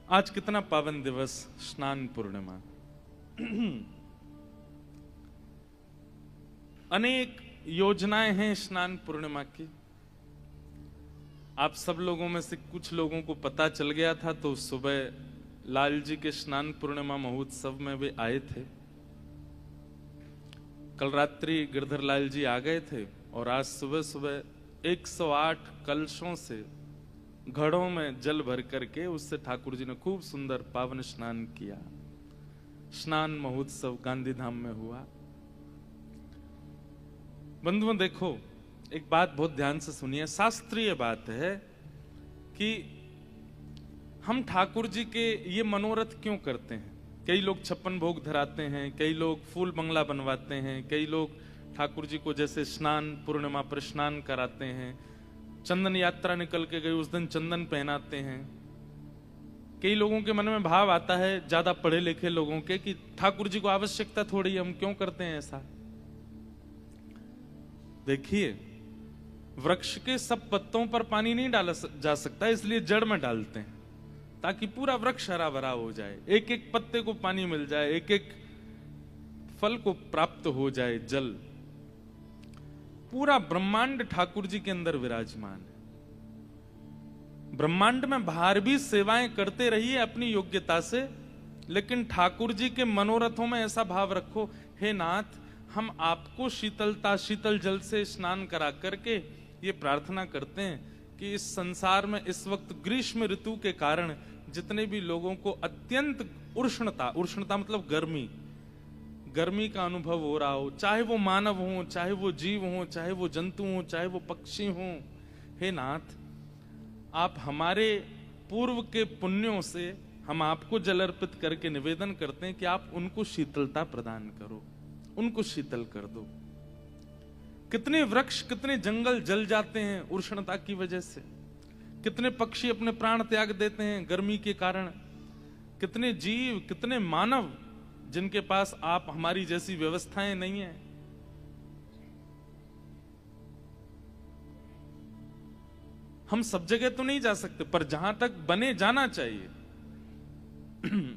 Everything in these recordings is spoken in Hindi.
आज कितना पावन दिवस, स्नान पूर्णिमा। अनेक योजनाएं हैं स्नान पूर्णिमा की। आप सब लोगों में से कुछ लोगों को पता चल गया था तो सुबह लाल जी के स्नान पूर्णिमा महोत्सव में वे आए थे। कल रात्रि गिरधर लाल जी आ गए थे और आज सुबह सुबह 108 कलशों से घड़ों में जल भर करके उससे ठाकुर जी ने खूब सुंदर पावन स्नान किया। स्नान महोत्सव गांधीधाम में हुआ। बंधुओं देखो, एक बात बहुत ध्यान से सुनिए, शास्त्रीय बात है कि हम ठाकुर जी के ये मनोरथ क्यों करते हैं। कई लोग 56 भोग धराते हैं, कई लोग फूल बंगला बनवाते हैं, कई लोग ठाकुर जी को जैसे स्नान पूर्णिमा पर स्नान कराते हैं, चंदन यात्रा निकल के गई उस दिन चंदन पहनाते हैं। कई लोगों के मन में भाव आता है, ज्यादा पढ़े लिखे लोगों के, कि ठाकुर जी को आवश्यकता थोड़ी, हम क्यों करते हैं ऐसा। देखिए, वृक्ष के सब पत्तों पर पानी नहीं डाला जा सकता, इसलिए जड़ में डालते हैं ताकि पूरा वृक्ष हरा भरा हो जाए, एक एक पत्ते को पानी मिल जाए, एक एक फल को प्राप्त हो जाए जल। पूरा ब्रह्मांड ठाकुर जी के अंदर विराजमान है। ब्रह्मांड में बाहर भी सेवाएं करते रहिए अपनी योग्यता से, लेकिन ठाकुर जी के मनोरथों में ऐसा भाव रखो, हे नाथ, हम आपको शीतल जल से स्नान करा करके ये प्रार्थना करते हैं कि इस संसार में इस वक्त ग्रीष्म ऋतु के कारण जितने भी लोगों को अत्यंत उष्णता मतलब गर्मी का अनुभव हो रहा हो, चाहे वो मानव हो, चाहे वो जीव हो, चाहे वो जंतु हो, चाहे वो पक्षी हो, हे नाथ, आप हमारे पूर्व के पुण्यों से हम आपको जल अर्पित करके निवेदन करते हैं कि आप उनको शीतलता प्रदान करो, उनको शीतल कर दो। कितने वृक्ष, कितने जंगल जल जाते हैं उष्णता की वजह से, कितने पक्षी अपने प्राण त्याग देते हैं गर्मी के कारण, कितने जीव, कितने मानव जिनके पास आप हमारी जैसी व्यवस्थाएं नहीं है। हम सब जगह तो नहीं जा सकते, पर जहां तक बने जाना चाहिए।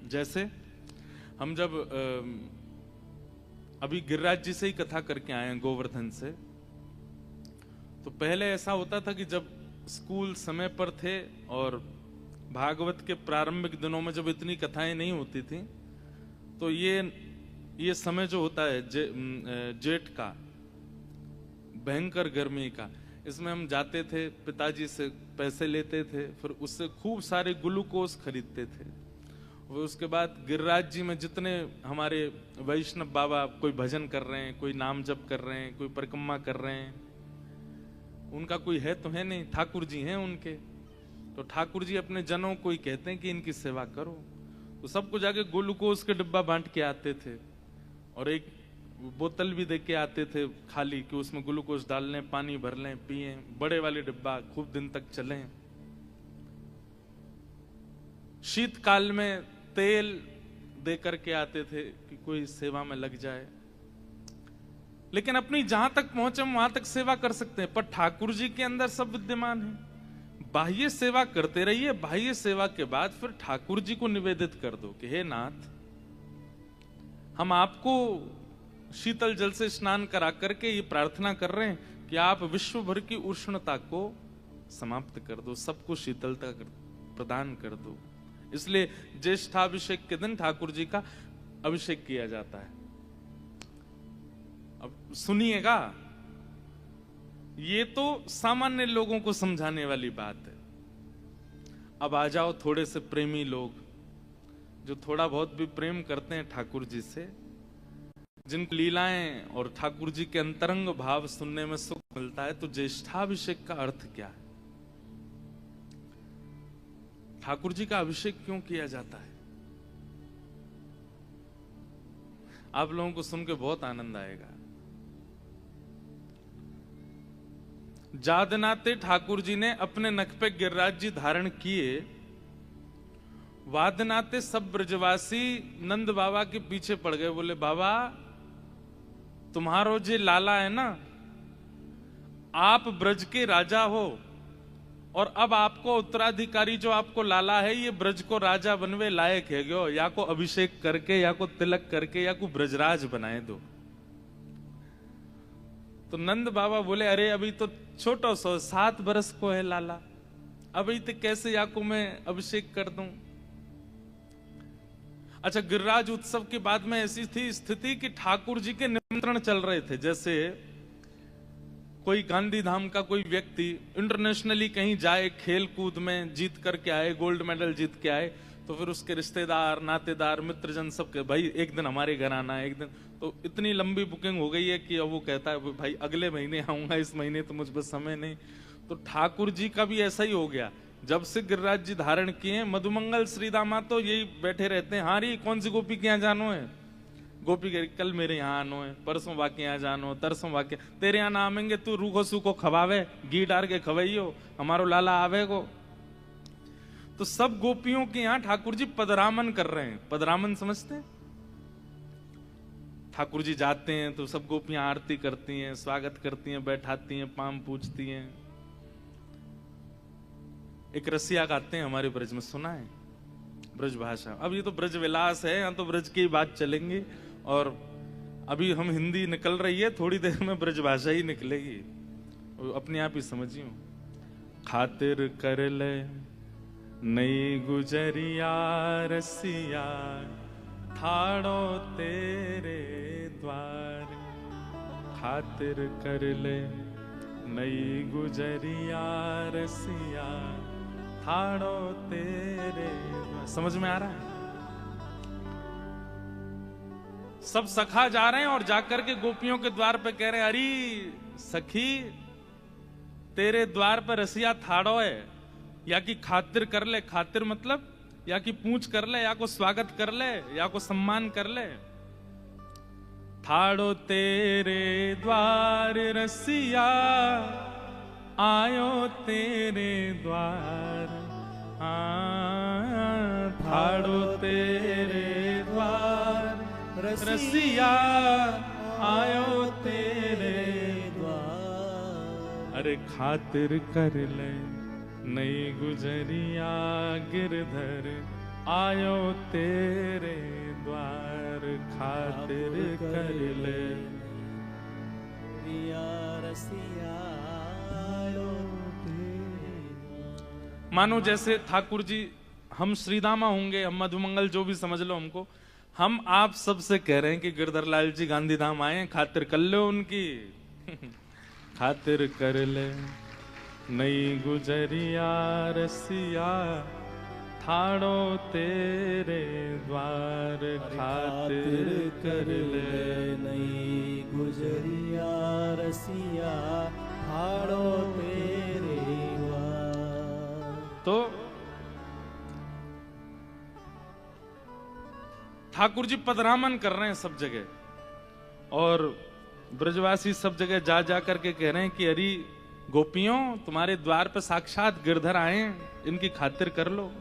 जैसे हम जब अभी गिरिराज जी से ही कथा करके आए हैं गोवर्धन से, तो पहले ऐसा होता था कि जब स्कूल समय पर थे और भागवत के प्रारंभिक दिनों में जब इतनी कथाएं नहीं होती थी, तो ये समय जो होता है जेठ का, भयंकर गर्मी का, इसमें हम जाते थे, पिताजी से पैसे लेते थे, फिर उससे खूब सारे ग्लूकोज खरीदते थे। वो उसके बाद गिरिराज जी में जितने हमारे वैष्णव बाबा कोई भजन कर रहे हैं, कोई नाम जप कर रहे हैं, कोई परिक्रमा कर रहे हैं, उनका कोई है तो है नहीं, ठाकुर जी हैं उनके। तो ठाकुर जी अपने जनों को ही कहते हैं कि इनकी सेवा करो, तो सबको जाके ग्लूकोज के डिब्बा बांट के आते थे और एक बोतल भी दे के आते थे खाली, कि उसमें ग्लूकोज डाल लें, पानी भर लें, पिए, बड़े वाले डिब्बा, खूब दिन तक चलें। शीतकाल में तेल दे करके आते थे कि कोई सेवा में लग जाए। लेकिन अपनी जहां तक पहुंचे वहां तक सेवा कर सकते हैं, पर ठाकुर जी के अंदर सब विद्यमान है। बाह्य सेवा करते रहिए, बाह्य सेवा के बाद फिर ठाकुर जी को निवेदित कर दो कि हे नाथ, हम आपको शीतल जल से स्नान करा करके ये प्रार्थना कर रहे हैं कि आप विश्व भर की उष्णता को समाप्त कर दो, सबको शीतलता प्रदान कर दो। इसलिए ज्येष्ठाभिषेक के दिन ठाकुर जी का अभिषेक किया जाता है। अब सुनिएगा, ये तो सामान्य लोगों को समझाने वाली बात है। अब आ जाओ थोड़े से प्रेमी लोग, जो थोड़ा बहुत भी प्रेम करते हैं ठाकुर जी से, जिनको लीलाएं और ठाकुर जी के अंतरंग भाव सुनने में सुख मिलता है। तो ज्येष्ठाभिषेक का अर्थ क्या है? ठाकुर जी का अभिषेक क्यों किया जाता है? आप लोगों को सुन के बहुत आनंद आएगा। जादनाते ठाकुर जी ने अपने नख पे गिरिराज जी धारण किए, वादनाते सब ब्रजवासी नंद बाबा के पीछे पड़ गए। बोले, बाबा तुम्हारो जे लाला है ना, आप ब्रज के राजा हो और अब आपको उत्तराधिकारी जो आपको लाला है, ये ब्रज को राजा बनवे लायक है गयो, या को अभिषेक करके, या को तिलक करके, या को ब्रजराज बनाए दो। तो नंद बाबा बोले, अरे अभी तो छोटो सो 7 बरस को है लाला, अभी तो कैसे या को मैं अभिषेक कर दूं। अच्छा, गिरिराज उत्सव के बाद में ऐसी थी स्थिति कि ठाकुर जी के निमंत्रण चल रहे थे। जैसे कोई गांधी धाम का कोई व्यक्ति इंटरनेशनली कहीं जाए, खेल कूद में जीत करके आए, गोल्ड मेडल जीत के आए, तो फिर उसके रिश्तेदार, नातेदार, मित्रजन सब के, भाई एक दिन हमारे घर आना है, एक दिन। तो इतनी लंबी बुकिंग हो गई है कि अब वो कहता है भाई अगले महीने आऊंगा, इस महीने तो मुझ पर समय नहीं। तो ठाकुर जी का भी ऐसा ही हो गया। जब से गिरिराज जी धारण किए, मधुमंगल श्रीदामा तो यही बैठे रहते हैं, हाँ री कौन सी गोपी के यहाँ जानो है, गोपी के कल मेरे यहाँ आनो है, परसों वाके यहाँ जानो, तरसों वाके तेरे यहाँ ना आवेंगे, तू रूखो सूखो खवावे, घी डाल के खवाइयो, हमारो लाला आवे को। तो सब गोपियों के यहाँ ठाकुर जी पदरामन कर रहे हैं। पदरामन समझते हैं? ठाकुर जी जाते हैं तो सब गोपियां आरती करती हैं, स्वागत करती हैं, बैठाती हैं, पाम पूछती हैं। एक रसिया गाते हैं हमारे ब्रज में, सुना है? ब्रज भाषा। अब ये तो ब्रज विलास है, यहाँ तो ब्रज की बात चलेंगी, और अभी हम हिंदी निकल रही है, थोड़ी देर में ब्रज भाषा ही निकलेगी, अपने आप ही समझियो। खातिर कर ले नई गुजरिया रसिया, ठाड़ो तेरे द्वार। खातिर कर ले नई गुजरिया रसिया, ठाड़ो तेरे द्वार। समझ में आ रहा है? सब सखा जा रहे हैं और जाकर के गोपियों के द्वार पे कह रहे हैं, अरे सखी तेरे द्वार पर रसिया ठाड़ो है, या कि खातिर कर ले। खातिर मतलब या कि पूछ कर ले, या को स्वागत कर ले, या को सम्मान कर ले। ठाड़ो तेरे द्वार रसिया, आयो तेरे द्वार। ठाड़ो तेरे द्वार रसिया, आयो तेरे द्वार। अरे खातिर कर ले नई गुजरिया गिरधर, आयो तेरे द्वार। खातिर कर ले रसिया, आयो तेरे द्वार। मानो जैसे ठाकुर जी, हम श्रीदामा होंगे, हम मधुमंगल, जो भी समझ लो हमको, हम आप सबसे कह रहे हैं कि गिरधर लाल जी गांधीधाम आए, खातिर कर लो उनकी। खातिर कर ले नई गुजरिया रसिया, ठाड़ो तेरे द्वार। खातिर कर ले नई गुजरिया रसिया, ठाड़ो तेरे द्वार। तो ठाकुर जी पदरामन कर रहे हैं सब जगह, और ब्रजवासी सब जगह जा जा करके कह रहे हैं कि अरे गोपियों, तुम्हारे द्वार पर साक्षात गिरधर आए, इनकी खातिर कर लो।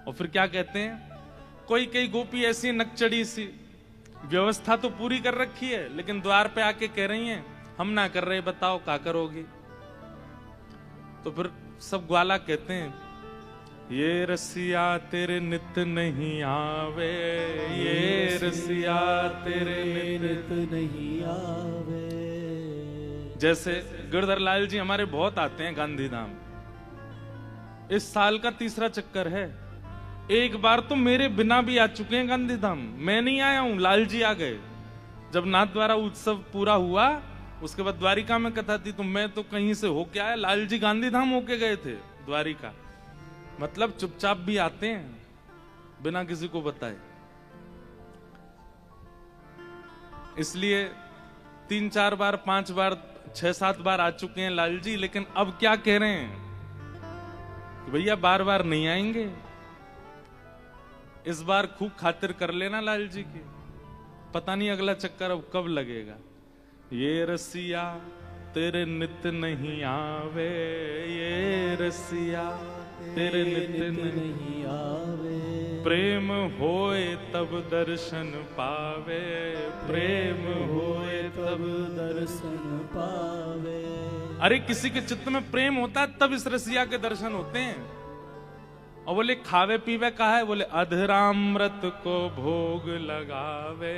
और फिर क्या कहते हैं, कोई कई गोपी ऐसी नकचड़ी सी, व्यवस्था तो पूरी कर रखी है, लेकिन द्वार पे आके कह रही हैं हम ना कर रहे, बताओ क्या करोगी। तो फिर सब ग्वाला कहते हैं, ये रसिया तेरे नित नहीं आवे, ये रसिया तेरे नित नहीं आवे। जैसे गिरधर लाल जी हमारे बहुत आते हैं गांधीधाम, इस साल का 3रा चक्कर है। एक बार तो मेरे बिना भी आ चुके हैं गांधीधाम, मैं नहीं आया हूं, लाल जी आ गए। जब नाथ द्वारा उत्सव पूरा हुआ, उसके बाद द्वारिका में कथा थी, तो मैं तो कहीं से होके आया, लाल जी गांधीधाम होके गए थे द्वारिका। मतलब चुपचाप भी आते हैं बिना किसी को बताए। इसलिए 3-4 बार, 5 बार, 6-7 बार आ चुके हैं लाल जी, लेकिन अब क्या कह रहे हैं कि भैया बार बार नहीं आएंगे, इस बार खूब खातिर कर लेना लाल जी की। पता नहीं अगला चक्कर अब कब लगेगा। ये रसिया तेरे नित नहीं आवे, ये रसिया तेरे नित नहीं आवे। प्रेम होए तब दर्शन पावे, प्रेम होए तब दर्शन पावे। अरे किसी के चित्त में प्रेम होता है तब इस रसिया के दर्शन होते हैं। और बोले खावे पीवे का है, बोले अधरामृत को भोग लगावे,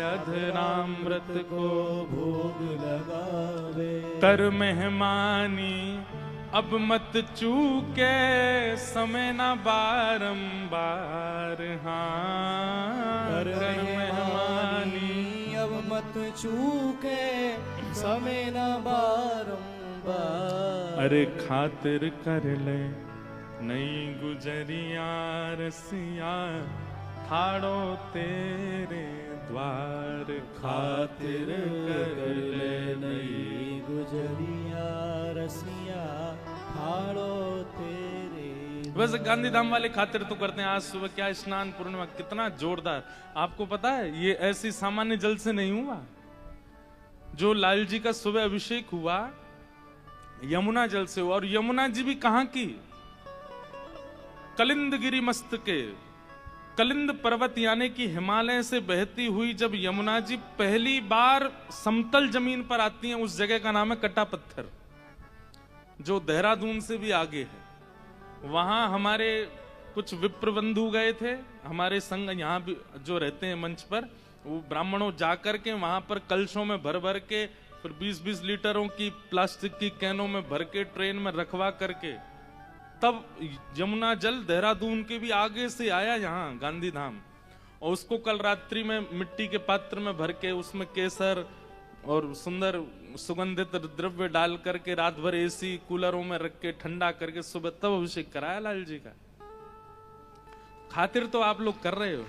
अधरामृत को भोग लगावे। कर मेहमानी अब मत चूके, समय ना बारंबार। हाँ कर मेहमानी अब मत चूके, समय ना बारंबार। अरे खातिर कर ले नई गुजरिया रसिया, ठाड़ो तेरे द्वार। खातिर कर ले नई गुजरिया रसिया, ठाड़ो तेरे। वैसे गांधीधाम वाले खातिर तो करते हैं। आज सुबह क्या स्नान पूर्णिमा, कितना जोरदार। आपको पता है ये ऐसी सामान्य जल से नहीं हुआ। जो लाल जी का सुबह अभिषेक हुआ यमुना जल से हुआ। और यमुना जी भी कहां की, कलिंद गिरी मस्तके, कलिंद पर्वत यानी कि हिमालय से बहती हुई जब यमुना जी पहली बार समतल जमीन पर आती हैं, उस जगह का नाम है कटा पत्थर, जो देहरादून से भी आगे है। वहां हमारे कुछ विप्र बंधु गए थे, हमारे संग यहाँ भी जो रहते हैं मंच पर, वो ब्राह्मणों जाकर के वहां पर कलशों में भर भर के, फिर 20-20 लीटरों की प्लास्टिक की कैनों में भर के ट्रेन में रखवा करके, तब यमुना जल देहरादून के भी आगे से आया यहाँ गांधीधाम। और उसको कल रात्रि में मिट्टी के पात्र में भर के, उसमें केसर और सुंदर सुगंधित द्रव्य डाल करके रात भर एसी कूलरों में रख के ठंडा करके सुबह तब अभिषेक कराया लाल जी का। खातिर तो आप लोग कर रहे हो।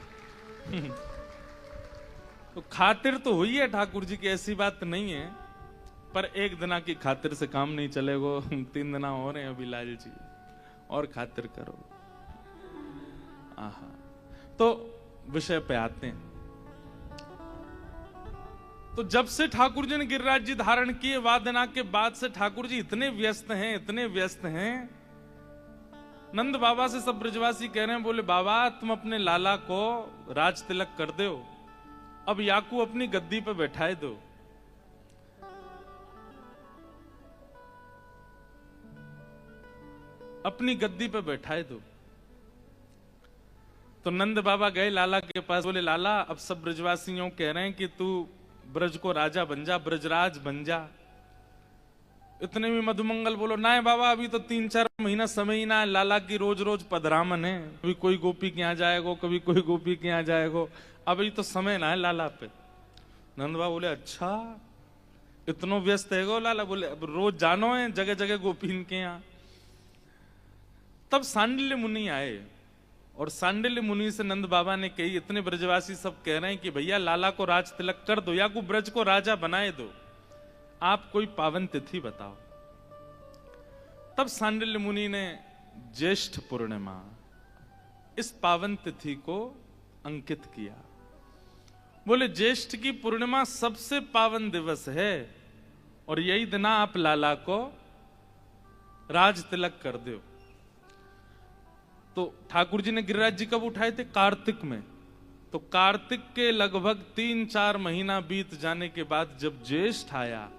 तो खातिर तो हुई है ठाकुर जी की, ऐसी बात नहीं है। पर एक दिना की खातिर से काम नहीं चलेगा। 3 दिना हो रहे हैं अभी लाल जी, और खातिर करो। आहा, तो विषय पे आते हैं। तो जब से ठाकुर जी ने गिरिराज जी धारण किए वादना के बाद से ठाकुर जी इतने व्यस्त हैं, इतने व्यस्त हैं। नंद बाबा से सब ब्रजवासी कह रहे हैं, बोले बाबा तुम अपने लाला को राज तिलक कर दो, अब याकू अपनी गद्दी पे बैठाए दो। अपनी गद्दी पे बैठाए दो। तो नंद बाबा गए लाला के पास, बोले लाला अब सब ब्रजवासियों कह रहे हैं कि तू ब्रज को राजा बन जा, ब्रजराज बन जा। इतने में मधुमंगल बोलो ना बाबा अभी तो 3-4 महीना समय ही ना है, लाला की रोज रोज पधरामन है, कभी कोई गोपी के यहाँ जाएगो, कभी कोई गोपी के यहाँ जाएगो, अभी तो समय ना है लाला पे। नंद बाबा बोले अच्छा इतनो व्यस्त है गो लाला? बोले अब रोज जानो है जगह जगह गोपीन के यहाँ। तब सांडिल्य मुनि आए और सांडिल्य मुनि से नंद बाबा ने कही, इतने ब्रजवासी सब कह रहे हैं कि भैया लाला को राज तिलक कर दो या को ब्रज को राजा बनाए दो, आप कोई पावन तिथि बताओ। तब सांडिल्य मुनि ने ज्येष्ठ पूर्णिमा इस पावन तिथि को अंकित किया। बोले ज्येष्ठ की पूर्णिमा सबसे पावन दिवस है और यही दिन आप लाला को राज तिलक कर दो। तो ठाकुर जी ने गिरिराज जी कब उठाए थे? कार्तिक में। तो कार्तिक के लगभग 3-4 महीना बीत जाने के बाद जब ज्येष्ठ आया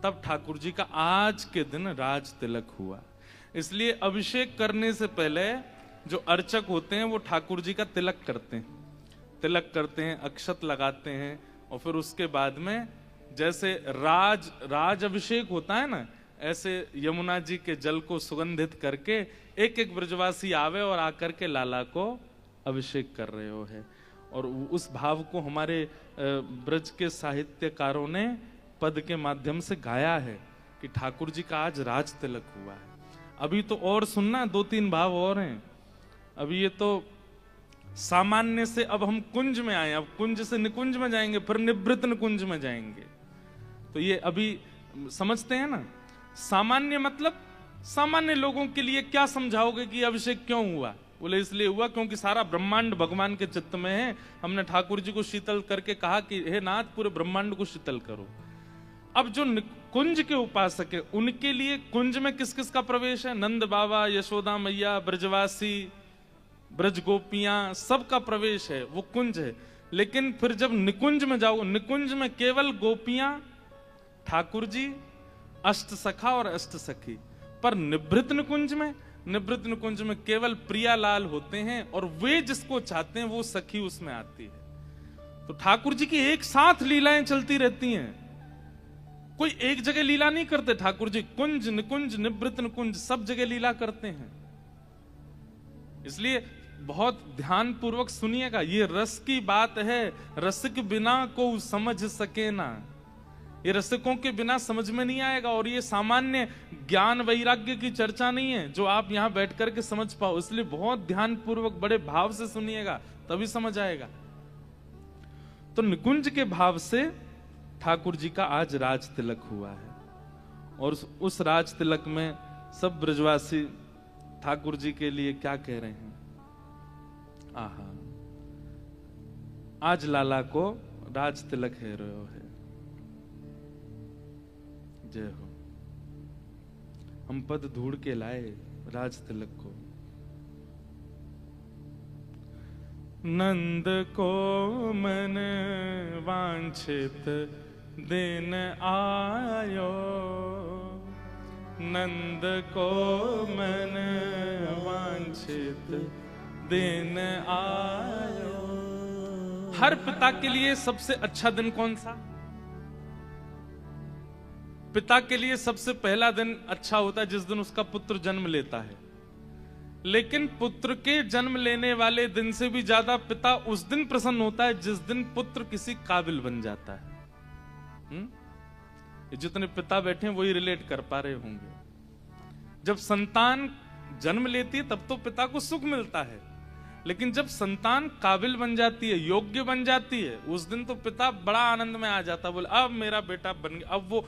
तब ठाकुर जी का आज के दिन राज तिलक हुआ। इसलिए अभिषेक करने से पहले जो अर्चक होते हैं वो ठाकुर जी का तिलक करते हैं, अक्षत लगाते हैं और फिर उसके बाद में जैसे राज अभिषेक होता है ना, ऐसे यमुना जी के जल को सुगंधित करके एक एक ब्रजवासी आवे और आकर के लाला को अभिषेक कर रहे हो है। और उस भाव को हमारे ब्रज के साहित्यकारों ने पद के माध्यम से गाया है कि ठाकुर जी का आज राज तिलक हुआ है। अभी तो और सुनना 2-3 भाव और हैं। अभी ये तो सामान्य से अब हम कुंज में आए, अब कुंज से निकुंज में जाएंगे, फिर निवृत्त निकुंज में जाएंगे। तो ये अभी समझते हैं ना, सामान्य मतलब सामान्य लोगों के लिए क्या समझाओगे कि अभिषेक क्यों हुआ? बोले इसलिए हुआ क्योंकि सारा ब्रह्मांड भगवान के चित्त में है। हमने ठाकुर जी को शीतल करके कहा कि हे नाथ पूरे ब्रह्मांड को शीतल करो। अब जो कुंज के उपासक है उनके लिए कुंज में किस किस का प्रवेश है? नंद बाबा, यशोदा मैया, ब्रजवासी, ब्रज गोपियां सबका प्रवेश है, वो कुंज है। लेकिन फिर जब निकुंज में जाओ, निकुंज में केवल गोपियां, ठाकुर जी, अष्ट सखा और अष्ट सखी। पर निभृत निकुंज में केवल प्रियालाल होते हैं, और वे जिसको चाहते हैं वो सखी उसमें आती है। तो ठाकुर जी की एक साथ लीलाएं चलती रहती हैं, कोई एक जगह लीला नहीं करते ठाकुर जी। कुंज निकुंज निभृत निकुंज सब जगह लीला करते हैं। इसलिए बहुत ध्यान पूर्वक सुनिएगा, ये रस की बात है, रसिक बिना को समझ सके ना। ये रसिकों के बिना समझ में नहीं आएगा, और ये सामान्य ज्ञान वैराग्य की चर्चा नहीं है जो आप यहां बैठ करके समझ पाओ। इसलिए बहुत ध्यान पूर्वक बड़े भाव से सुनिएगा, तभी समझ आएगा। तो निकुंज के भाव से ठाकुर जी का आज राज तिलक हुआ है, और उस राज तिलक में सब ब्रजवासी ठाकुर जी के लिए क्या कह रहे हैं। आहा, आज लाला को राज तिलक है रहो है। जय हो। हम पद ढूंढ के लाए राज तिलक को। नंद को मन वांछित दिन आयो, नंद को मन वांछित दिन आयो। हर पिता के लिए सबसे अच्छा दिन कौन सा? पिता के लिए सबसे पहला दिन अच्छा होता है जिस दिन उसका पुत्र जन्म लेता है। लेकिन पुत्र के जन्म लेने वाले दिन से भी ज्यादा पिता उस दिन प्रसन्न होता है जिस दिन पुत्र किसी काबिल बन जाता है। जितने पिता बैठे हैं वही रिलेट कर पा रहे होंगे। जब संतान जन्म लेती है तब तो पिता को सुख मिलता है, लेकिन जब संतान काबिल बन जाती है, योग्य बन जाती है, उस दिन तो पिता बड़ा आनंद में आ जाता है। बोले अब मेरा बेटा बन गया। अब वो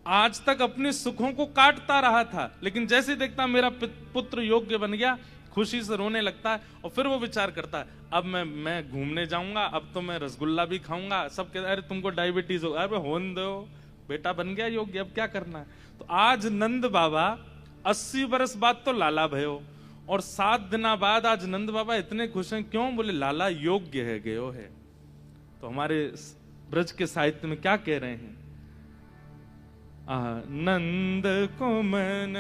आज तक अपने सुखों को काटता रहा था, लेकिन जैसे देखता मेरा पुत्र योग्य बन गया, खुशी से रोने लगता है। और फिर वो विचार करता है अब मैं घूमने जाऊंगा, अब तो मैं रसगुल्ला भी खाऊंगा। सब कहते अरे तुमको डायबिटीज हो, अरे होने दो, बेटा बन गया योग्य, अब क्या करना है। तो आज नंद बाबा 80 बरस बाद तो लाला भयो, और 7 दिन बाद आज नंद बाबा इतने खुश हैं। क्यों? बोले लाला योग्य है, गयो है। तो हमारे ब्रज के साहित्य में क्या कह रहे हैं? नंद को मन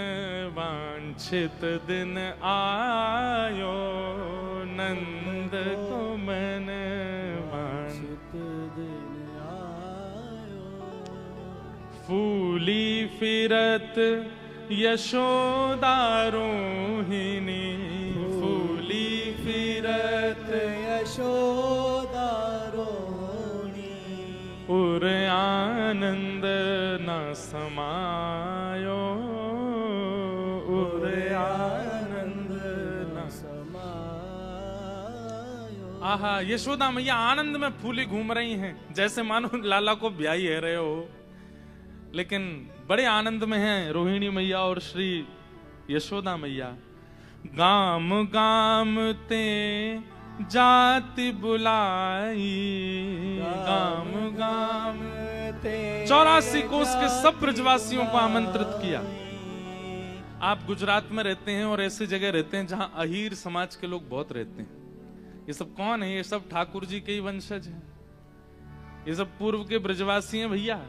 वांछित दिन आयो, नंद को मन वांछित दिन आयो। फूली फिरत यशोदा रोहिणी, फूली फिरत यशोदा रोहिणी। उर आनंद न समायो, उर आनंद न समायो। आहा, यशोदा मैया आनंद में फूली घूम रही हैं, जैसे मानो लाला को ब्याही है रहे हो, लेकिन बड़े आनंद में हैं रोहिणी मैया और श्री यशोदा मैया। गाम गाम ते जाति बुलाई, गाम गाम ते 84 कोस के सब ब्रजवासियों को आमंत्रित किया। आप गुजरात में रहते हैं और ऐसी जगह रहते हैं जहां अहीर समाज के लोग बहुत रहते हैं। ये सब कौन है? ये सब ठाकुर जी के ही वंशज हैं। ये सब पूर्व के ब्रजवासी हैं भैया।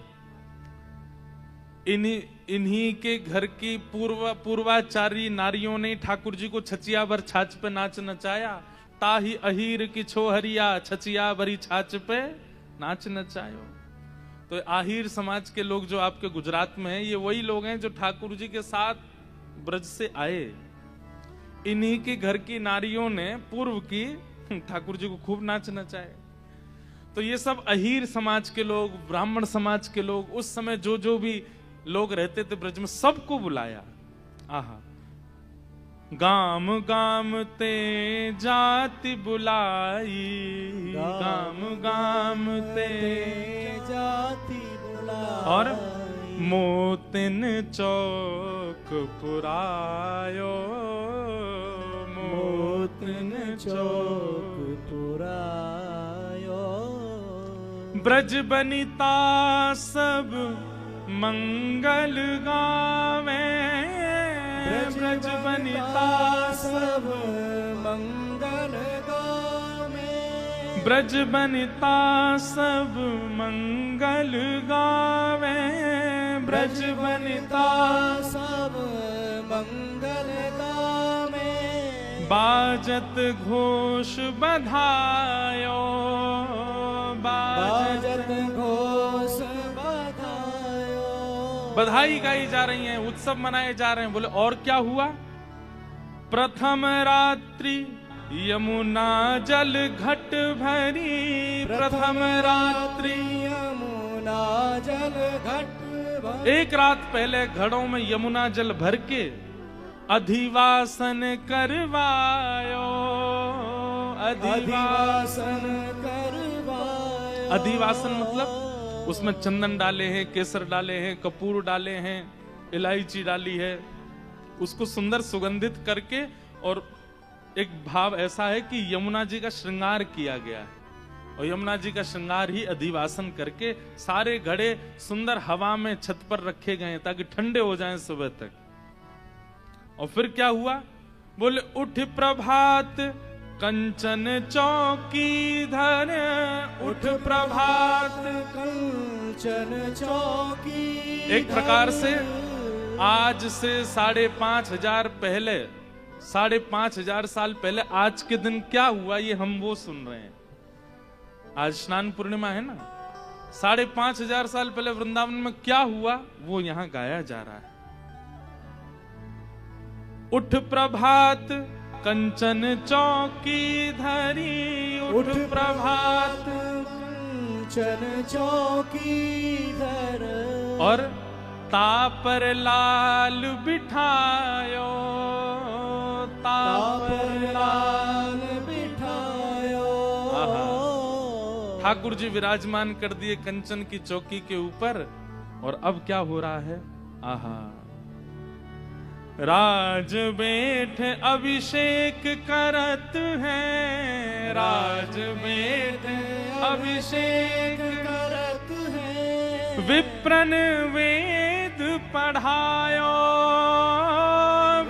इन्हीं के घर की पूर्वाचारी नारियों ने ठाकुर जी को छचिया भर छाछ पे नाच नचाया। ताही अहीर की छोहरिया, छचिया भरी छाछ पे नाच नचायो। तो आहिर समाज के लोग जो आपके गुजरात में हैं, ये वही लोग हैं जो ठाकुर जी के साथ ब्रज से आए। इन्हीं के घर की नारियों ने पूर्व की ठाकुर जी को खूब नाच नचाए। तो ये सब अहीर समाज के लोग, ब्राह्मण समाज के लोग, उस समय जो भी लोग रहते थे ब्रज में, सबको बुलाया। आहा, गाम गाम ते जाति बुलाई, गाम गाम ते जाति बुलाई। और मोतिन चौक पुरायो, मोतिन चौक पुरायो। ब्रज बनिता सब मंगल गावे, ब्रज बनिता सब मंगल ब्रज बनिता सब मंगल गावे, ब्रज बनिता सब मंगल गावे, बाजत घोष बधायो, बाजत घोष बधायो। बधाई गाई जा रही है, उत्सव मनाए जा रहे हैं। बोले और क्या हुआ? प्रथम रात्रि यमुना जल घट भरी, प्रथम रात्रि यमुना जल घट भरी। एक रात पहले घड़ों में यमुना जल भर के अधिवासन करवायो, अधिवासन करवायो। अधिवासन मतलब उसमें चंदन डाले हैं, केसर डाले हैं, कपूर डाले हैं, इलायची डाली है, उसको सुंदर सुगंधित करके, और एक भाव ऐसा है कि यमुना जी का श्रृंगार किया गया है, और यमुना जी का श्रृंगार ही अधिवासन करके सारे घड़े सुंदर हवा में छत पर रखे गए ताकि ठंडे हो जाएं सुबह तक। और फिर क्या हुआ? बोले उठ प्रभात कंचन चौकी धर, उठ प्रभात कंचन चौकी। एक प्रकार से आज से 5,500 पहले, 5,500 साल पहले आज के दिन क्या हुआ ये हम वो सुन रहे हैं। आज स्नान पूर्णिमा है ना, 5,500 साल पहले वृंदावन में क्या हुआ वो यहां गाया जा रहा है। उठ प्रभात कंचन चौकी धरी, उठ प्रभात कंचन चौकी धर, और तापर लाल बिठायो, तापर लाल बिठायो। ठाकुर जी विराजमान कर दिए कंचन की चौकी के ऊपर। और अब क्या हो रहा है? आहा, राज बैठ अभिषेक करत हैं, राज बैठ अभिषेक करत हैं, विप्रन वेद पढ़ायो,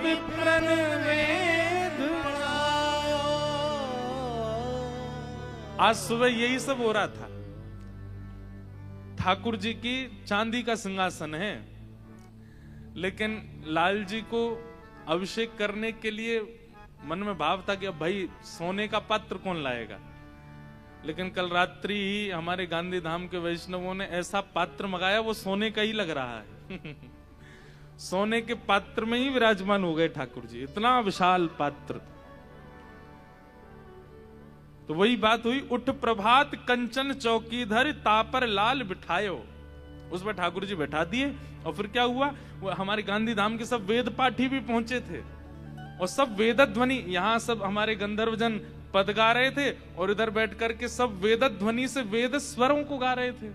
विप्रन वेद पढ़ायो। आज सुबह यही सब हो रहा था। ठाकुर जी की चांदी का सिंहासन है, लेकिन लाल जी को अभिषेक करने के लिए मन में भाव था कि अब भाई सोने का पात्र कौन लाएगा। लेकिन कल रात्रि ही हमारे गांधी धाम के वैष्णवों ने ऐसा पात्र मंगाया, वो सोने का ही लग रहा है। सोने के पात्र में ही विराजमान हो गए ठाकुर जी, इतना विशाल पात्र। तो वही बात हुई, उठ प्रभात कंचन चौकी धर, तापर लाल बिठायो। उस पर ठाकुर जी बैठा दिए। और फिर क्या हुआ? वो हमारे गांधी धाम के सब वेद पाठी भी पहुंचे थे, और सब वेद ध्वनि, यहां सब हमारे गंधर्वजन पद गा रहे थे, और इधर बैठ करके सब वेद ध्वनि से वेद स्वरों को गा रहे थे।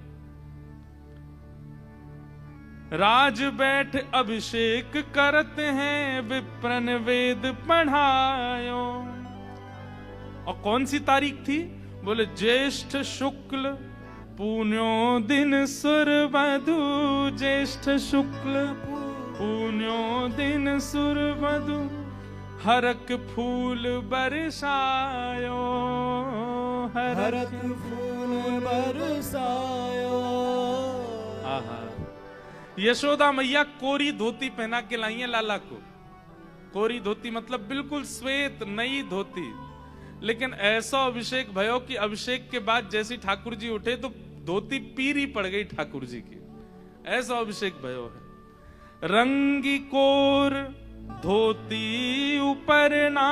राज बैठ अभिषेक करते हैं, विप्रन वेद पढ़ायो। और कौन सी तारीख थी? बोले ज्येष्ठ शुक्ल पुण्यो दिन सुरवधु, ज्येष्ठ शुक्ल पुण्यो दिन सुरवधु, हरक फूल बरसायो, हरक फूल बरसायो। आहा, यशोदा मैया कोरी धोती पहना के लाई है लाला को। कोरी धोती मतलब बिल्कुल श्वेत नई धोती। लेकिन ऐसा अभिषेक भयो कि अभिषेक के बाद जैसी ठाकुर जी उठे तो धोती पीरी पड़ गई ठाकुर जी की, ऐसा अभिषेक भयो है। रंगी कोर धोती ऊपर ना,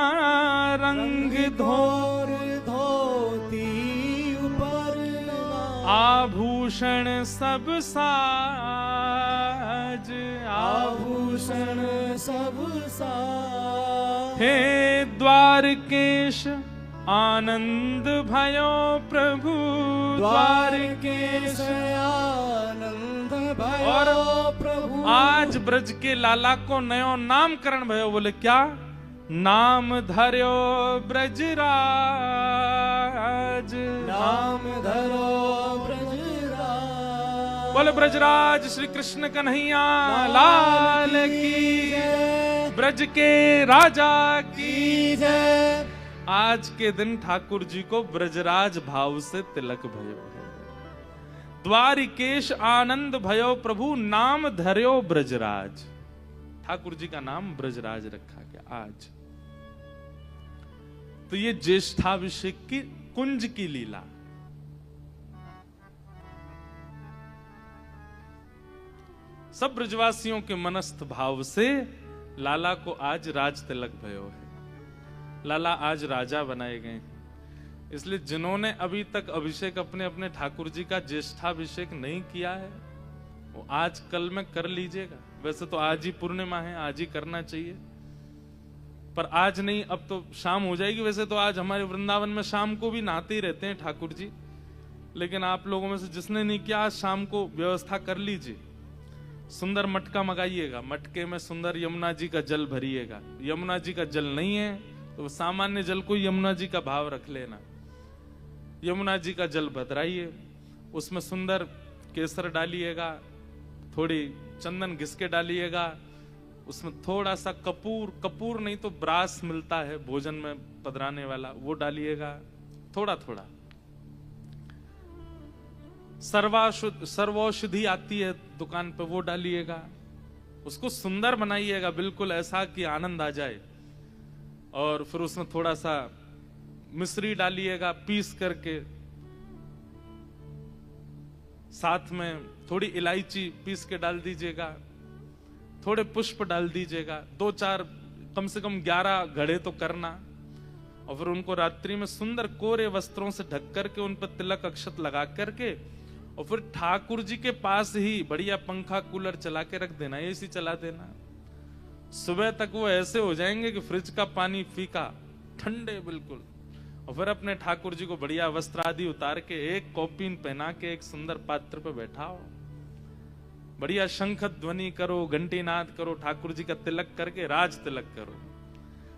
रंग धोर धोती ऊपर ना, आभूषण सब साज, आभूषण सब साज। हे द्वारकेश आनंद भयो प्रभु, द्वारकेश आनंद भयो और प्रभु। आज ब्रज के लाला को नयो नामकरण भयो। बोले क्या? नाम धर्यो ब्रजराज, नाम धरो ब्रजराज। बोले ब्रजराज श्री कृष्ण कन्हैया लाल की, ब्रज के राजा की जय। आज के दिन ठाकुर जी को ब्रजराज भाव से तिलक भयो है। द्वारिकेश आनंद भयो प्रभु नाम धर्यो ब्रजराज। ठाकुर जी का नाम ब्रजराज रखा गया आज। तो ये ज्येष्ठाभिषेक की कुंज की लीला। सब ब्रजवासियों के मनस्थ भाव से लाला को आज राज तिलक भयो है। लाला आज राजा बनाए गए। इसलिए जिन्होंने अभी तक अभिषेक अपने अपने ठाकुर जी का ज्येष्ठाभिषेक नहीं किया है, वो आज कल में कर लीजिएगा। वैसे तो आज ही पूर्णिमा है, आज ही करना चाहिए, पर आज नहीं, अब तो शाम हो जाएगी। वैसे तो आज हमारे वृंदावन में शाम को भी नहाते ही रहते हैं ठाकुर जी, लेकिन आप लोगों में से जिसने नहीं किया, आज शाम को व्यवस्था कर लीजिए। सुंदर मटका मंगाइएगा, मटके में सुंदर यमुना जी का जल भरिएगा। यमुना जी का जल नहीं है तो सामान्य जल को यमुना जी का भाव रख लेना। यमुना जी का जल भराइए, उसमें सुंदर केसर डालिएगा, थोड़ी चंदन घिस के डालिएगा, उसमें थोड़ा सा कपूर नहीं तो ब्रास मिलता है भोजन में पधराने वाला, वो डालिएगा थोड़ा थोड़ा। सर्वौषधि आती है दुकान पे, वो डालिएगा। उसको सुंदर बनाइएगा, बिल्कुल ऐसा कि आनंद आ जाए। और फिर उसमें थोड़ा सा मिश्री डालिएगा पीस करके, साथ में थोड़ी इलायची पीस के डाल दीजिएगा, थोड़े पुष्प डाल दीजिएगा, 2-4 कम से कम 11 घड़े तो करना। और फिर उनको रात्रि में सुंदर कोरे वस्त्रों से ढक करके उन पर तिलक अक्षत लगा करके, और फिर ठाकुर जी के पास ही बढ़िया पंखा कूलर चला के रख देना, एसी चला देना। सुबह तक वो ऐसे हो जाएंगे कि फ्रिज का पानी फीका, ठंडे बिल्कुल। और फिर अपने ठाकुर जी को बढ़िया वस्त्र आदि उतार के, एक कौपीन पहना के, एक सुंदर पात्र पे बैठाओ, बढ़िया शंख ध्वनि करो, घंटी नाद करो, ठाकुर जी का तिलक करके राज तिलक करो।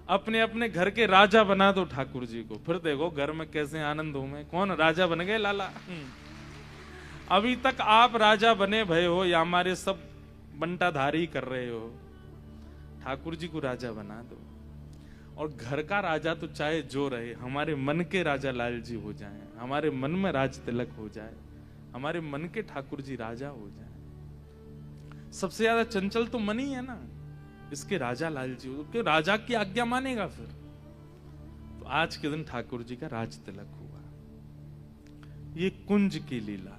अपने अपने घर के राजा बना दो ठाकुर जी को। फिर देखो घर में कैसे आनंद हो। में कौन राजा बन गए? लाला। अभी तक आप राजा बने भय हो या हमारे सब बंटाधारी कर रहे हो, ठाकुर जी को राजा बना दो। और घर का राजा तो चाहे जो रहे, हमारे मन के राजा लाल जी हो जाएं, हमारे मन में राज तिलक हो जाए, हमारे मन के ठाकुर जी राजा हो जाए। सबसे ज्यादा चंचल तो मन ही है ना, इसके राजा लाल जी हो, क्यों? राजा की आज्ञा मानेगा फिर। तो आज के दिन ठाकुर जी का राज तिलक हुआ। ये कुंज की लीला।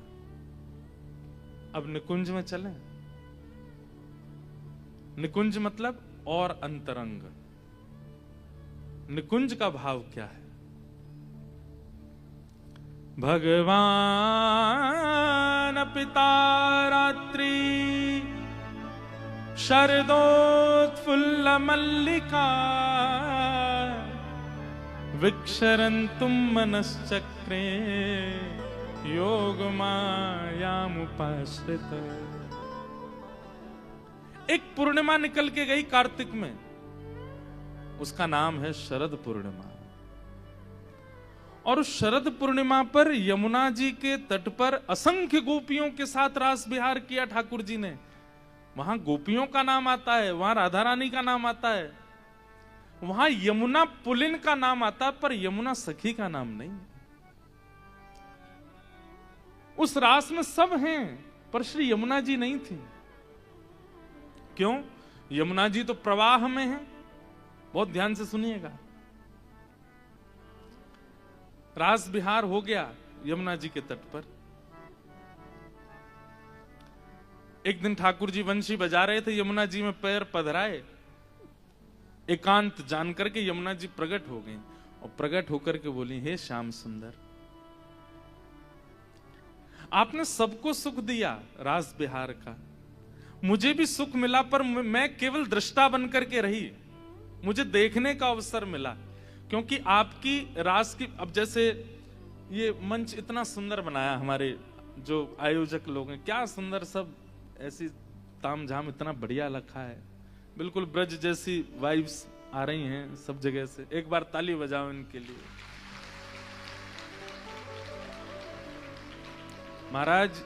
अब निकुंज में चलें। निकुंज मतलब और अंतरंग। निकुंज का भाव क्या है? भगवान पिता रात्रि शरदोत्फुल्ल मल्लिका विक्षरन्तुम मनश्चक्रे योग मायामुपाश्रित। एक पूर्णिमा निकल के गई कार्तिक में, उसका नाम है शरद पूर्णिमा। और उस शरद पूर्णिमा पर यमुना जी के तट पर असंख्य गोपियों के साथ रास विहार किया ठाकुर जी ने। वहां गोपियों का नाम आता है, वहां राधा रानी का नाम आता है, वहां यमुना पुलिन का नाम आता है, पर यमुना सखी का नाम नहीं। उस रास में सब हैं, पर श्री यमुना जी नहीं थी। क्यों? यमुना जी तो प्रवाह में है। बहुत ध्यान से सुनिएगा। रास विहार हो गया यमुना जी के तट पर। एक दिन ठाकुर जी वंशी बजा रहे थे, यमुना जी में पैर पधराए। एकांत जान करके यमुना जी प्रकट हो गई और प्रकट होकर के बोली, हे श्याम सुंदर, आपने सबको सुख दिया रास विहार का, मुझे भी सुख मिला, पर मैं केवल दृष्टा बनकर के रही। मुझे देखने का अवसर मिला, क्योंकि आपकी रास की, अब जैसे ये मंच इतना सुंदर बनाया हमारे जो आयोजक लोग हैं, क्या सुंदर, सब ऐसी तामझाम इतना बढ़िया रखा है, बिल्कुल ब्रज जैसी वाइब्स आ रही हैं सब जगह से। एक बार ताली बजाओ इनके लिए। महाराज,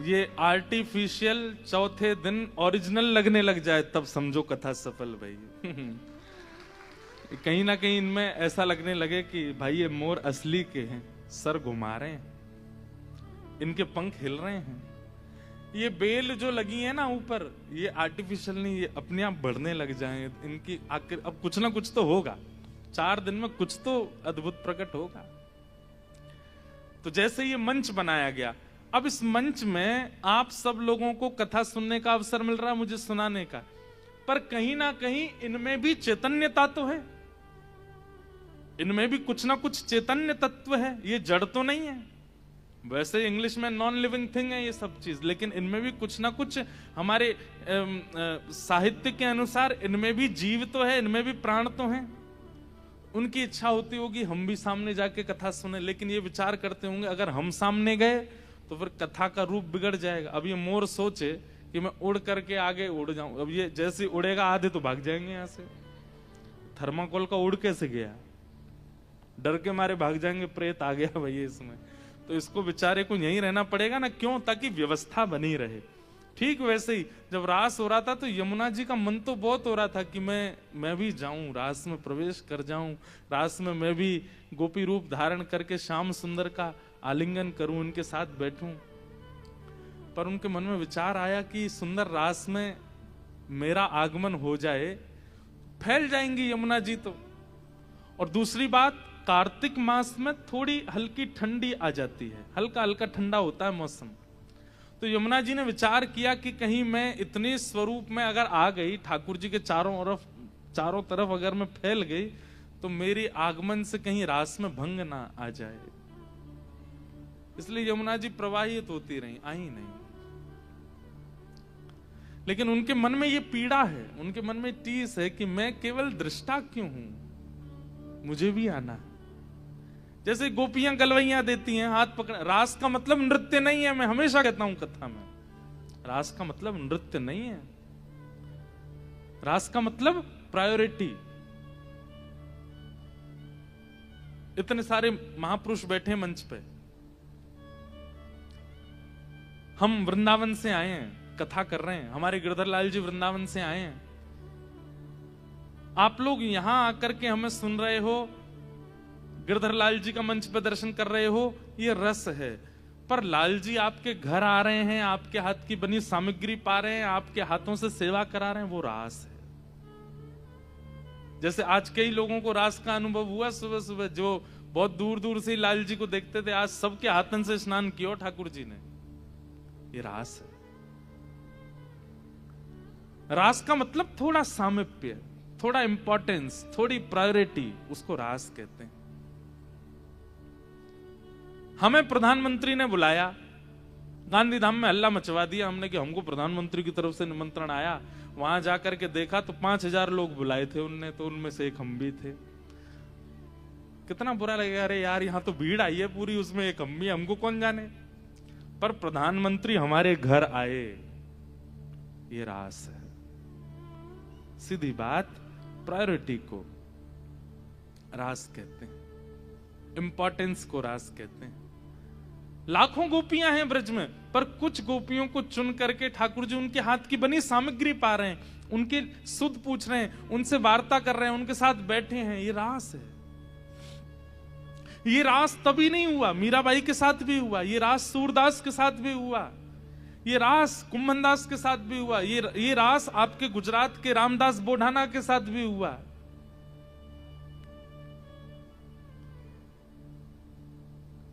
ये आर्टिफिशियल चौथे दिन ओरिजिनल लगने लग जाए तब समझो कथा सफल भाई। कहीं ना कहीं इनमें ऐसा लगने लगे कि भाई ये मोर असली के हैं, सर घुमा रहे हैं, इनके पंख हिल रहे हैं। ये बेल जो लगी है ना ऊपर, ये आर्टिफिशियल नहीं, ये अपने आप बढ़ने लग जाएं, इनकी आखिर अब कुछ ना कुछ तो होगा, 4 दिन में कुछ तो अद्भुत प्रकट होगा। तो जैसे ये मंच बनाया गया, अब इस मंच में आप सब लोगों को कथा सुनने का अवसर मिल रहा है, मुझे सुनाने का, पर कहीं ना कहीं इनमें भी चैतन्यता तो है, इनमें भी कुछ ना कुछ चैतन्य तत्व है, ये जड़ तो नहीं है। वैसे इंग्लिश में नॉन लिविंग थिंग है ये सब चीज, लेकिन इनमें भी कुछ ना कुछ, हमारे साहित्य के अनुसार इनमें भी जीव तो है, इनमें भी प्राण तो है। उनकी इच्छा होती होगी हम भी सामने जाके कथा सुने, लेकिन ये विचार करते होंगे अगर हम सामने गए तो फिर कथा का रूप बिगड़ जाएगा। अब ये मोर सोचे कि मैं उड़ करके आगे उड़ जाऊं, अब ये जैसे उड़ेगा आधे तो भाग जाएंगे यहां से। थर्माकोल का उड़ कैसे गया, डर के मारे भाग जाएंगे, प्रेत आ गया भैया इसमें, तो इसको बेचारे को यहीं रहना पड़ेगा ना, क्यों, ताकि व्यवस्था बनी रहे। ठीक वैसे ही जब रास हो रहा था तो यमुना जी का मन तो बहुत हो रहा था कि मैं भी जाऊं, रास में प्रवेश कर जाऊं, रास में मैं भी गोपी रूप धारण करके श्याम सुंदर का आलिंगन करूं, उनके साथ बैठूं। पर उनके मन में विचार आया कि सुंदर रास में मेरा आगमन हो जाए, फैल जाएंगी यमुना जी तो। और दूसरी बात, कार्तिक मास में थोड़ी हल्की ठंडी आ जाती है, हल्का हल्का ठंडा होता है मौसम। तो यमुना जी ने विचार किया कि कहीं मैं इतने स्वरूप में अगर आ गई, ठाकुर जी के चारों तरफ अगर मैं फैल गई, तो मेरी आगमन से कहीं रास में भंग ना आ जाए। इसलिए यमुना जी प्रवाहित होती रही, आई नहीं। लेकिन उनके मन में ये पीड़ा है, उनके मन में टीस है कि मैं केवल दृष्टा क्यों हूं, मुझे भी आना है। जैसे गोपियां गलवैया देती हैं, हाथ पकड़, रास का मतलब नृत्य नहीं है। मैं हमेशा कहता हूं कथा में, रास का मतलब नृत्य नहीं है, रास का मतलब प्रायोरिटी। इतने सारे महापुरुष बैठे मंच पे, हम वृंदावन से आए हैं, कथा कर रहे हैं, हमारे गिरधर लाल जी वृंदावन से आए हैं, आप लोग यहां आकर के हमें सुन रहे हो, गिरधर लाल जी का मंच पे दर्शन कर रहे हो, ये रस है। पर लाल जी आपके घर आ रहे हैं, आपके हाथ की बनी सामग्री पा रहे हैं, आपके हाथों से सेवा करा रहे हैं, वो रास है। जैसे आज कई लोगों को रास का अनुभव हुआ, सुबह सुबह जो बहुत दूर दूर से लाल जी को देखते थे, आज सबके हाथन से स्नान किया ठाकुर जी ने, ये रास है। रास का मतलब थोड़ा सामिप्य, थोड़ा इंपॉर्टेंस, थोड़ी प्रायोरिटी, उसको रास कहते हैं। हमें प्रधानमंत्री ने बुलाया, गांधीधाम में हल्ला मचवा दिया हमने कि हमको प्रधानमंत्री की तरफ से निमंत्रण आया। वहां जाकर के देखा तो 5000 लोग बुलाए थे उनने, तो उनमें से एक हम भी थे। कितना बुरा लगेगा, अरे यार यहाँ तो भीड़ आई है पूरी, उसमें एक हम भी, हमको कौन जाने। पर प्रधानमंत्री हमारे घर आए, ये रास है। सीधी बात, प्रायोरिटी को रास कहते हैं, इंपॉर्टेंस को रास कहते हैं। लाखों गोपियां हैं ब्रज में, पर कुछ गोपियों को चुन करके ठाकुर जी उनके हाथ की बनी सामग्री पा रहे हैं, उनके सुध पूछ रहे हैं, उनसे वार्ता कर रहे हैं, उनके साथ बैठे हैं, ये रास है। ये रास तभी नहीं हुआ, मीराबाई के साथ भी हुआ, ये रास सूरदास के साथ भी हुआ, ये रास कुंभनदास के साथ भी हुआ, ये रास आपके गुजरात के रामदास बोढ़ाना के साथ भी हुआ।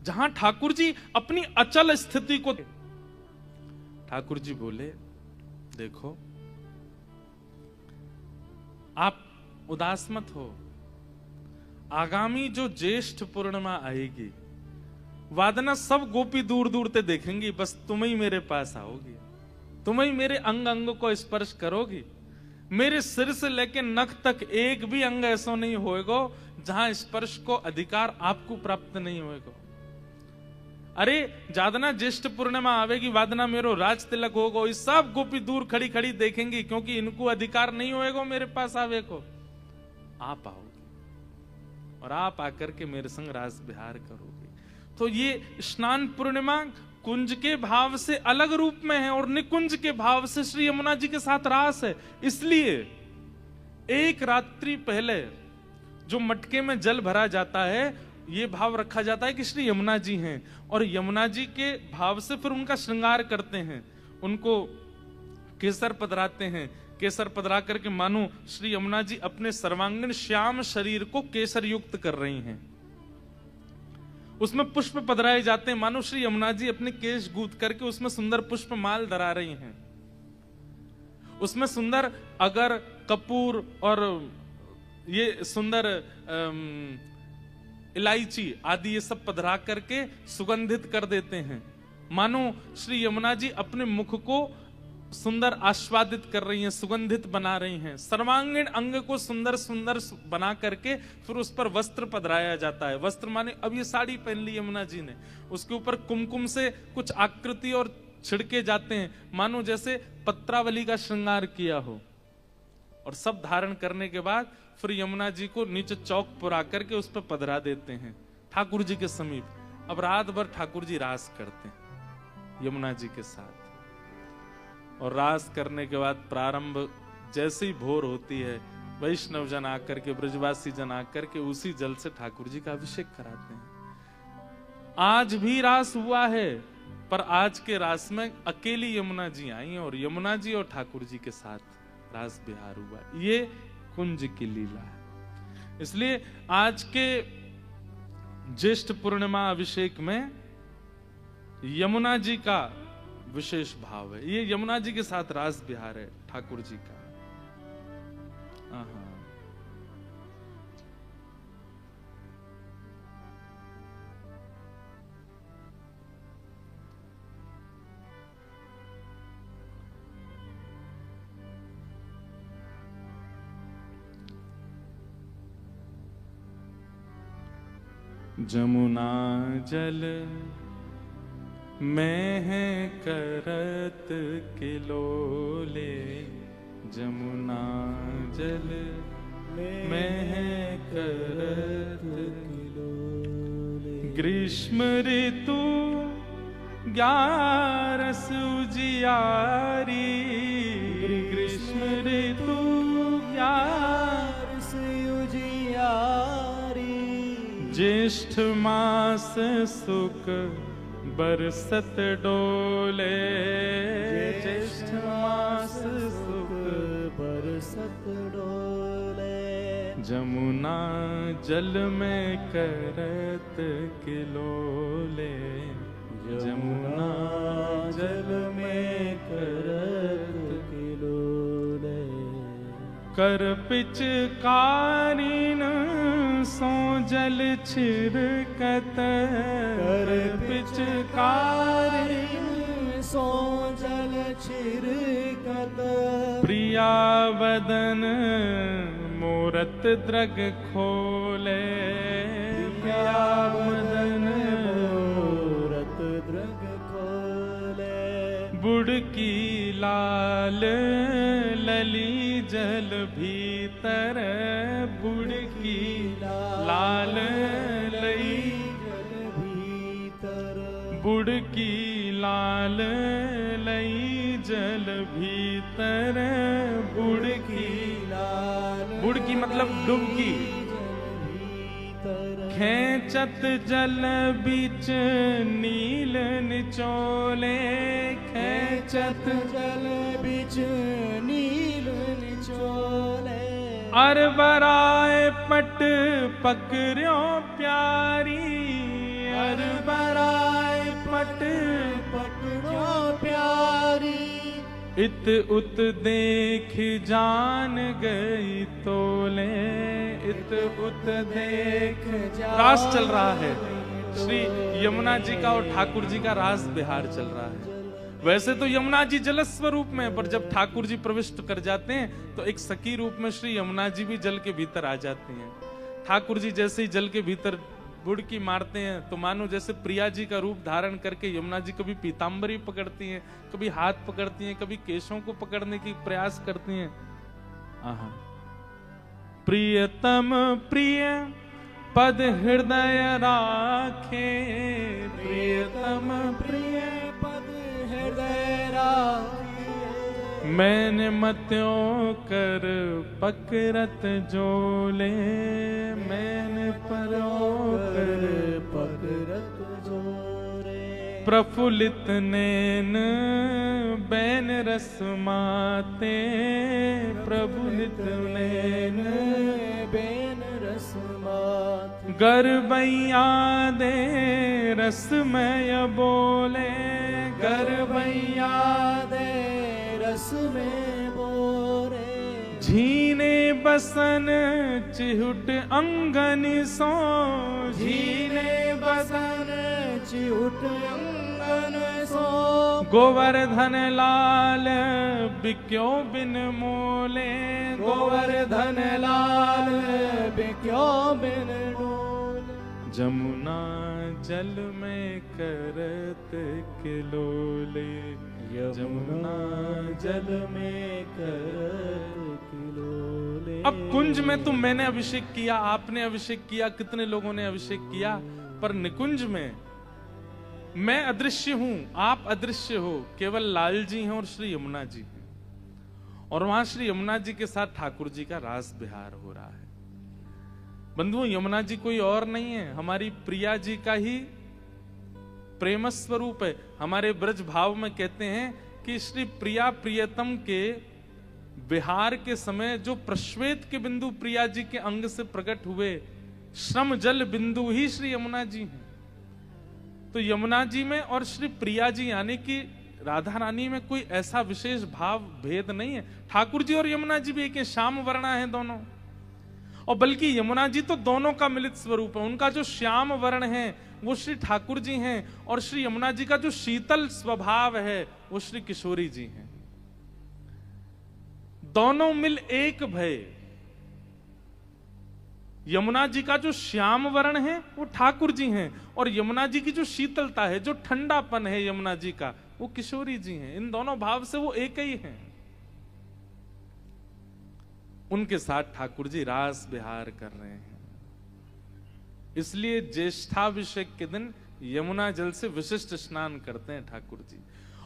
जहां ठाकुर जी अपनी अचल स्थिति को, ठाकुर जी बोले, देखो आप उदास मत हो, आगामी जो ज्येष्ठ पूर्णिमा आएगी, वादना सब गोपी दूर दूर ते देखेंगी, बस तुम ही मेरे पास आओगी, तुम ही मेरे अंग अंग को स्पर्श करोगी। मेरे सिर से लेकर नख तक एक भी अंग ऐसा नहीं होएगा जहां स्पर्श को अधिकार आपको प्राप्त नहीं होएगा। अरे जादना ज्येष्ठ पूर्णिमा आवेगी, वादना मेरो राज तिलक होगा, इस सब गोपी दूर खड़ी खड़ी देखेंगी, क्योंकि इनको अधिकार नहीं होएगा मेरे पास आवे को। आप आओगे और आप आकर के मेरे संग रास विहार करोगे। तो ये स्नान पूर्णिमा कुंज के भाव से अलग रूप में है और निकुंज के भाव से श्री यमुना जी के साथ रास है। इसलिए एक रात्रि पहले जो मटके में जल भरा जाता है, ये भाव रखा जाता है कि श्री यमुना जी हैं, और यमुना जी के भाव से फिर उनका श्रृंगार करते हैं, उनको केसर पधराते हैं। केसर पधरा करके मानो श्री यमुना जी अपने सर्वांगीण श्याम शरीर को केसर युक्त कर रही हैं। उसमें पुष्प पधराए जाते हैं, मानो श्री यमुना जी अपने केश गूंथ करके उसमें सुंदर पुष्प माल धरा रही हैं। उसमें सुंदर अगर, कपूर और ये सुंदर इलायची आदि ये सब पधरा करके सुगंधित कर देते हैं, मानो श्री यमुना जी अपने मुख को सुंदर आस्वादित कर रही हैं, सुगंधित बना रही हैं। सर्वांगीण अंग को सुंदर सुंदर बना करके फिर उस पर वस्त्र पधराया जाता है। वस्त्र माने अब ये साड़ी पहन ली यमुना जी ने, उसके ऊपर कुमकुम से कुछ आकृति और छिड़के जाते हैं, मानो जैसे पत्रावली का श्रृंगार किया हो। और सब धारण करने के बाद फिर यमुना जी को नीचे चौक पुरा करके उस पर पधरा देते हैं ठाकुर जी के समीप। अब रात भर ठाकुर जी रास करते हैं यमुना जी के साथ, और रास करने के बाद प्रारंभ जैसे ही भोर होती है, वैष्णव जन आकर के, ब्रजवासी जन आकर के उसी जल से ठाकुर जी का अभिषेक कराते हैं। आज भी रास हुआ है, पर आज के रास में अकेली यमुना जी आई और यमुना जी और ठाकुर जी के साथ रास बिहार हुआ। ये कुंज की लीला है। इसलिए आज के ज्येष्ठ पूर्णिमा अभिषेक में यमुना जी का विशेष भाव है। ये यमुना जी के साथ रास बिहार है ठाकुर जी का। जमुना जल मैं है करत किलोले, जमुना जल मैं है करत किलोले। ग्रीष्म ऋतु ग्यारस उजियारी, ग्रीष्म ऋतु ग्यारस उजियारी। ज्येष्ठ मास सुख बरसत डोले, ज्येष्ठ मास सुख बरसत डोले। जमुना जल में करत किलोले, जमुना जल में करत किलोले। कर पिचकारीन सो जल छिरकत, कर पिचकारीन सो जल छिरकत। प्रिया वदन मूरत द्रग खोले, प्रिया वदन मूरत द्रग खोले। बुड़की लाल लली जल भीतर, बुड़की लाल लई जल भीतर। बुड़की लाल लई जल भीतर, बुड़की लाल, बुड़की मतलब डुबकी। खेचत जल बीच नील निचोले, खेचत जल बीच नील निचोले। अरबराए पट पकड़ो प्यारी, अरबराए पट पकड़ो प्यारी। इत उत देख जान गई तोले, इत उत देख जान। रास चल रहा है श्री यमुना जी का और ठाकुर जी का रास बिहार चल रहा है। वैसे तो यमुना जी जल स्वरूप में, पर जब ठाकुर जी प्रविष्ट कर जाते हैं तो एक सखी रूप में श्री यमुना जी भी जल के भीतर आ जाते हैं। ठाकुर जी जैसे ही जल के भीतर बुड़की मारते हैं तो मानो जैसे प्रिया जी का रूप धारण करके यमुना जी कभी पीताम्बरी पकड़ती हैं, कभी हाथ पकड़ती हैं, कभी केशों को पकड़ने की प्रयास करती हैं। आहा। प्रियतम प्रिय पद हृदय राखे, प्रियतम प्रिय पद हृदय राखे। मैंने मत्यों कर पकड़त जोले, मैंने परों कर पकड़त जोरे। प्रफुल्लित नैन बैन रस माते, प्रफुल्लित नैन बेन रस मात। गरबैया दे रसमय बोले, गरबैया दे रस में बोरे। झीने बसन चिहुट अंगन सो, झीने बसन चिहुट अंगन सो। गोवर्धन लाल बिक्यो बिन मोले, गोवर्धन लाल बिक्यो बिन डोल। जमुना जल में करत किलोले, जमुना जल में कर किलोले। अब कुंज में तो मैंने अभिषेक किया, आपने अभिषेक किया, कितने लोगों ने अभिषेक किया, पर निकुंज में मैं अदृश्य हूं, आप अदृश्य हो, केवल लाल जी हैं और श्री यमुना जी हैं। और वहां श्री यमुना जी के साथ ठाकुर जी का रास विहार हो रहा है। बंधुओं, यमुना जी कोई और नहीं है, हमारी प्रिया जी का ही प्रेम स्वरूप है। हमारे ब्रज भाव में कहते हैं कि श्री प्रिया प्रियतम के विहार के समय जो प्रश्वेत के बिंदु प्रिया जी के अंग से प्रकट हुए, श्रम जल बिंदु ही श्री यमुना जी हैं। तो यमुना जी में और श्री प्रिया जी यानी कि राधा रानी में कोई ऐसा विशेष भाव भेद नहीं है। ठाकुर जी और यमुना जी भी एक श्याम वर्णा है दोनों, और बल्कि यमुना जी तो दोनों का मिलित स्वरूप है। उनका जो श्याम वर्ण है वो श्री ठाकुर जी हैं, और श्री यमुना जी का जो शीतल स्वभाव है वो श्री किशोरी जी हैं। दोनों मिल एक भय। यमुना जी का जो श्याम वर्ण है वो ठाकुर जी हैं, और यमुना जी की जो शीतलता है, जो ठंडापन है यमुना जी का, वो किशोरी जी हैं। इन दोनों भाव से वो एक ही हैं। उनके साथ ठाकुर जी रास विहार कर रहे हैं। इसलिए ज्येष्ठाभिषेक के दिन यमुना जल से विशिष्ट स्नान करते हैं ठाकुर जी।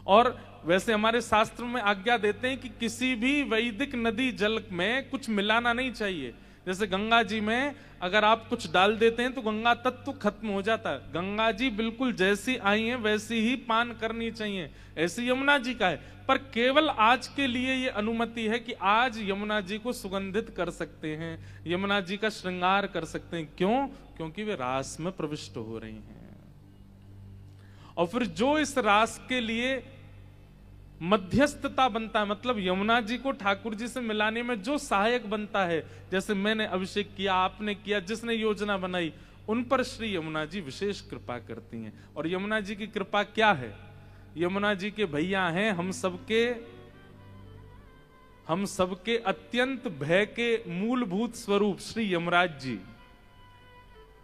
और वैसे हमारे शास्त्र में आज्ञा देते हैं कि किसी भी वैदिक नदी जल में कुछ मिलाना नहीं चाहिए। जैसे गंगा जी में अगर आप कुछ डाल देते हैं तो गंगा तत्व खत्म हो जाता है। गंगा जी बिल्कुल जैसी आई हैं वैसी ही पान करनी चाहिए, ऐसी यमुना जी का है। पर केवल आज के लिए ये अनुमति है कि आज यमुना जी को सुगंधित कर सकते हैं, यमुना जी का श्रृंगार कर सकते हैं। क्यों? क्योंकि वे रास में प्रविष्ट हो रही हैं। और फिर जो इस रास के लिए मध्यस्थता बनता है, मतलब यमुना जी को ठाकुर जी से मिलाने में जो सहायक बनता है, जैसे मैंने अभिषेक किया, आपने किया, जिसने योजना बनाई, उन पर श्री यमुना जी विशेष कृपा करती हैं। और यमुना जी की कृपा क्या है? यमुना जी के भैया हैं हम सबके अत्यंत भय के मूलभूत स्वरूप श्री यमराज जी।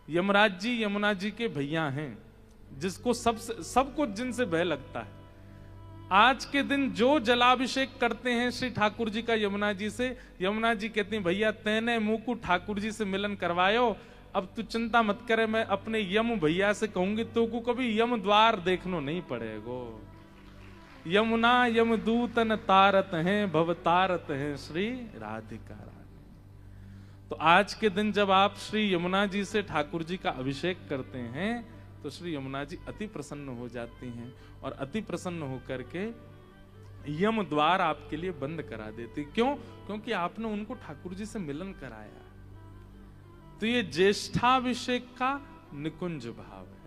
यमराज जी यमुना जी के भैया हैं, जिसको सबको जिनसे भय लगता है। आज के दिन जो जलाभिषेक करते हैं श्री ठाकुर जी का यमुना जी से, यमुना जी कहती हैं भैया तेने मुंह को ठाकुर जी से मिलन करवायो, अब तू चिंता मत करे, मैं अपने यम भैया से कहूंगी तो को कभी यम द्वार देखनो नहीं पड़ेगो। यमुना यमदूतन तारत हैं, भव तारत हैं श्री राधिका रानी। तो आज के दिन जब आप श्री यमुना जी से ठाकुर जी का अभिषेक करते हैं तो श्री यमुना जी अति प्रसन्न हो जाती हैं, और अति प्रसन्न होकर के यम द्वार आपके लिए बंद करा देती। क्यों? क्योंकि आपने उनको ठाकुर जी से मिलन कराया। तो ये ज्येष्ठाभिषेक का निकुंज भाव है।